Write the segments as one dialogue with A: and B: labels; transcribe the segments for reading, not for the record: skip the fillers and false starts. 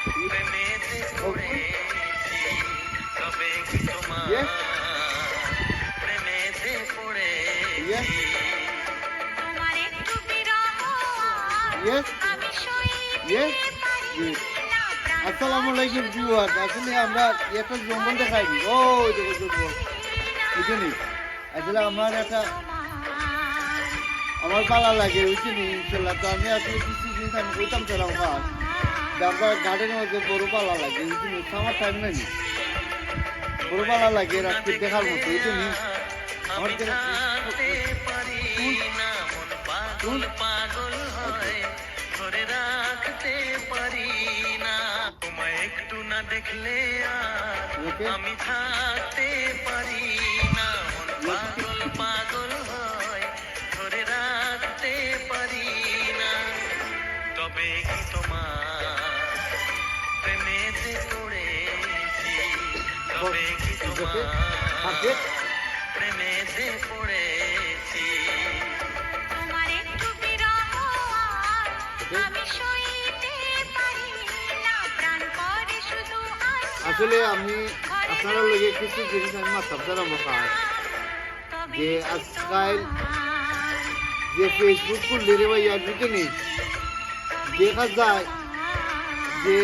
A: Yes? Yes? Yes? Yes? Yes. আসসালামু আলাইকুম viewer. আসলে আমরা একটা জঙ্গল দেখাইনি। ও দেখো জঙ্গল বুঝলি। আসলে আমার ভালো লাগে বুঝলি। ইনশাল্লাহ তো আমি আসলে কিছু জিনিস আমি কইতাম চালাম কাজ আমরা গার্ডেনের মধ্যে বড় ভালো লাগে বুঝলি। আমার টাইম নাই বড় ভালো লাগে রাত্রে দেখার মতো বুঝলি। আমার
B: ধরে রাখতে পারি না তোমায় একটু না দেখলে আমি থাকতে পারি না মন পাগল পাগল হয় ধরে রাখতে পারি না তবে কি তোমার প্রেমেতে পড়েছি তবে কি তোমার প্রেমেতে পড়েছি
A: আসলে আমি আপনারা লগে কিছু জিনিস আমি মাথার দ্বারা মশাই যে আজকাল যে ফেসবুক খুললে রে ভাই আর বুঝে দেখা যায় যে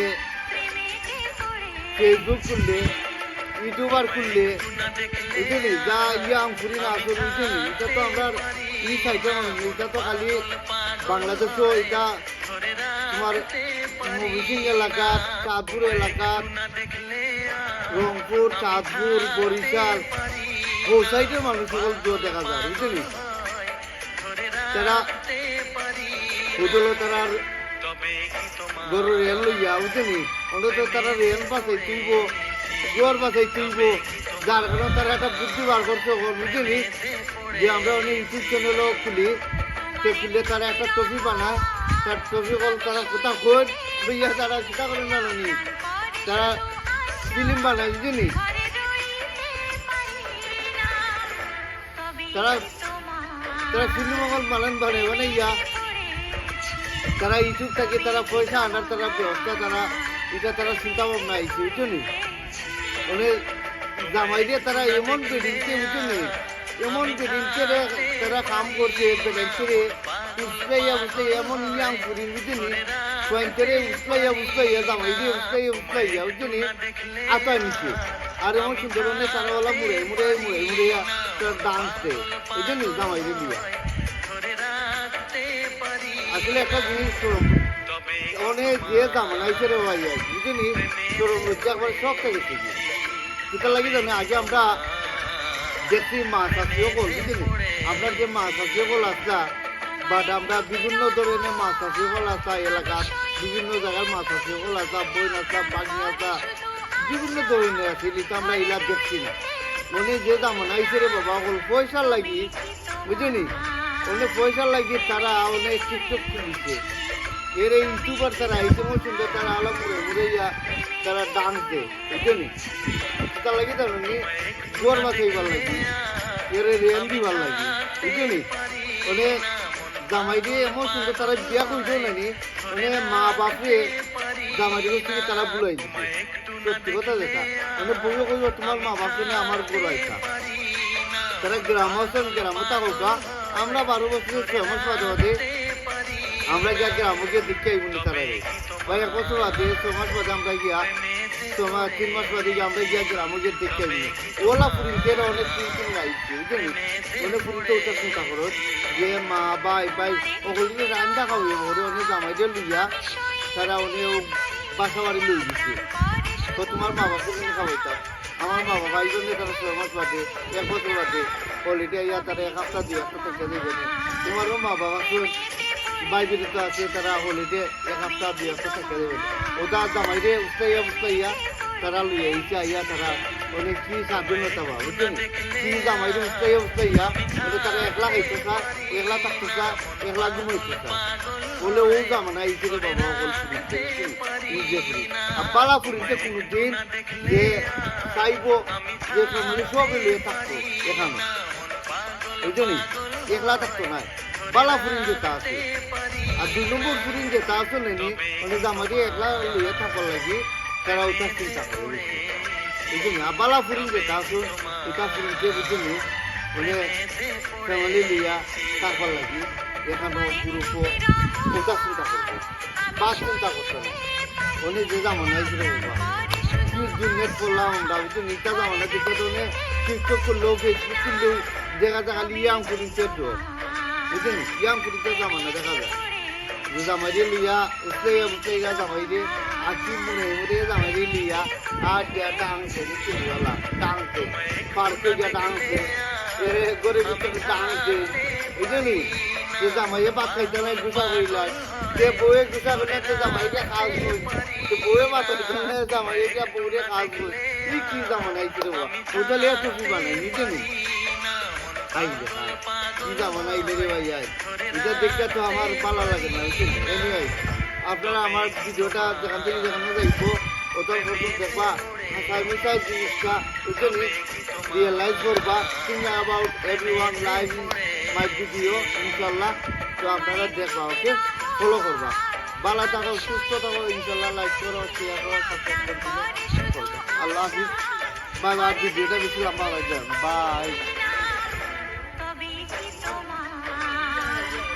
A: ফেসবুক খুললে ইউটিউবার খুললে বুঝলি যা ইয়াং ফুরি না আসলে বুঝলি এটা তো আমরা ই সাইডে মানুষ এটা তো খালি বাংলাদেশও এটা তোমার ময়মনসিংহ এলাকা চাঁদপুর এলাকা রংপুর চাঁদপুর বরিশাল ও সাইডের মানুষ সকল দেখা যায় বুঝলি তারা বুঝলো তারা গরু রেল লইয়া বুঝলি অন্তত তারা রেল বাসাই তুলব জোয়ার বাসাই তুলব যার কারণে তারা একটা বুদ্ধি বার করতে বুঝলি যে আমরা অনেক ইউটিউব চ্যানেলও খুলি সে খুললে তারা একটা টপি বানায় তার টপি কল তারা কোথা খোঁজ ভাইয়া তারা সেটা করে না নি তারা ফিল্ম বানায় বুঝলি তারা ফিল্ম বানান মানে ইয়া তারা ইউটিউব থেকে তারা পয়সা আনার তারা ব্যবস্থা তারা চিন্তা ভাবনা আইছে বুঝলি মানে জামাই দিয়ে তারা এমন বেডিংকে বুঝলি এমন বেডিংকে তারা কাম করছে বেডিংকে উসলাইয়া এমন ইয়াং করি বুঝলি পয়েন্টারে উসলাইয়া জামাই দিয়ে উসলাইয়া বুঝলি আতা নিচ্ছে আর এমন সুন্দর তারা ওলা মুড়ে তার ডান্সে বুঝলি জামাই দিয়ে আসলে একটা জিনিস অনেক যে জামানাইছে রে ভাই বুঝলি তোর একবার শখ থেকে সেটা লাগে জানি আগে আমরা দেখছি মাছ চাষিও কল বুঝলি আপনার যে মাছ চাষিও কল আসলা বাট আমরা বিভিন্ন ধরনের মাছ চাষিও কল আসা এলাকার বিভিন্ন জায়গার মাছ চাষিও কল আসা বই আসা বাগনি আসা বিভিন্ন ধরনের আছে এটা আমরা এলাক দেখছি না মানে যে জামানাইছে রে বাবা কল পয়সার লাগি বুঝলি অনেক পয়সার লাগি তারা অনেক টিকটক খুলিছে এর এই ইউটিউবার তারা আইটেমও সুন্দর তারা আলাপ মুড়ে তারা ডান্স দেয় বুঝলি তার লাগি তার জোয়ার মাথায় ভাল লাগি এর রেন্ডি ভাল লাগি বুঝলি অনেক জামাই দিয়ে এমন সুন্দর তারা বিয়া করছেও নানি মানে মা বাপরে জামাই দিয়ে থেকে তারা বুলাই দিচ্ছে সত্যি কথা দেখা মানে বললো কইব তোমার মা বাপকে না আমার বুলাইতা তারা গ্রামে থাকা আমরা 12 বছরের 6 মাস বাদে আমরা গিয়া গ্রামকে দেখতে আইবনি তারা ভাই 1 বছর বাদে 6 মাস বাদে আমরা গিয়া 3 মাস বাদে আমরা গিয়া গ্রামকে দেখতে আইবনি ওলা পুরিতের অনেক চিন্তা আইছে বুঝলি অনেক পুরিতে ওটা চিন্তা করো যে মা ভাই ওগুলি রান্না খাওয়াবে ওরে অনেক জামাই দিয়ে লইয়া তারা অনেক বাসা বাড়ি লই দিচ্ছে তো তোমার মা বাবাকে নিয়ে খাওয়াইতা আমার মা বাবা এই জন্য তারা 6 মাস বাদে 1 বছর বাদে হলিডে ইয়া তারা 1 সপ্তাহ 2 সপ্তাহ থেকে দেবে তোমারও মা বাবা বাইরে তো আছে তারা হলিডে 1 সপ্তাহ 2 সপ্তাহ থেকে দেবে ওটা জামাই দিয়ে উস্তাইয়া তারা লইয়া ইয়া তারা অনেক কি স্বাধীনতা পাবা বুঝলি কি জামাই দিয়ে উস্তাইয়া ওটা তারা 1 লাখ আইতেছা 1 লাখ থাকতেছা 1 লাখ ঘুমাইতেছা বলে ও জামানা এইদিকে বাবা বলছি নিজে করি আর পালা পুরিতে কোনো দিন যে চাইব যে ফ্যামিলি সব লিয়ে থাকতো এখানে ওই জন্যই 1 লাখ থাকতো না পালা পুরি যেটা আছে আর 2 নম্বর ফুরিন যেটা আছে নেনি মানে জামাই একলা লইয়া থাকার লাগি তারা ওটা চিন্তা করে বুঝলি না বালা ফুরিন যেটা আছে এটা ফুরিন যে বুঝলি মানে ফ্যামিলি লইয়া থাকার লাগি এখানে গ্রুপ ওটা চিন্তা করবে বা চিন্তা করতে না অনেক যে জামানা হিসেবে বাবা নেট করলাম আমরা বুঝলি নিটা জামানা দেখে তো টিকটক করলেও ফেসবুক করলেও দেখা দেখা লিয়াম করি চেটো বুঝলি ইয়াম করি জামানা দেখা যায় জামাই লিয়া উঠলে জামাই আঁকি মনে মরে জামাই লিয়া আর ডাংছে চিনিওয়ালা ডাংছে পার্কে গিয়া ডাংছে এর গরিব ডাংছে বুঝলি যে জামাইয়ে ভাত খাইতে নাই গুছা করিলাম যে বউয়ে গুছা করে জামাই দিয়ে কাজ করি তো বউয়ে ভাত খাইতে জামাই দিয়া বউরে কাজ করি কি জামানাই ছিল ওটা টুপি বানাই নিজে নি খাই কি জামানাই রে ভাই এটা দেখতে তো আমার ভালো লাগে না এনিওয়ে আপনারা আমার ভিডিওটা যেখান থেকে যেখানে যাইবো ওটার প্রথম দেখবা হাসাই মিসাই জিনিসটা বুঝলি রিয়েলাইজ করবা think about everyone live my video ইনশাল্লাহ তো আপনারা দেখবা ওকে ফলো করবা ভালো থাকো সুস্থ থাকো ইনশাল্লাহ লাইক করো শেয়ার করো সাবস্ক্রাইব করো আল্লাহ হাফিজ বাই বাই ভিডিওটা বেশি লম্বা হয়ে যায় বাই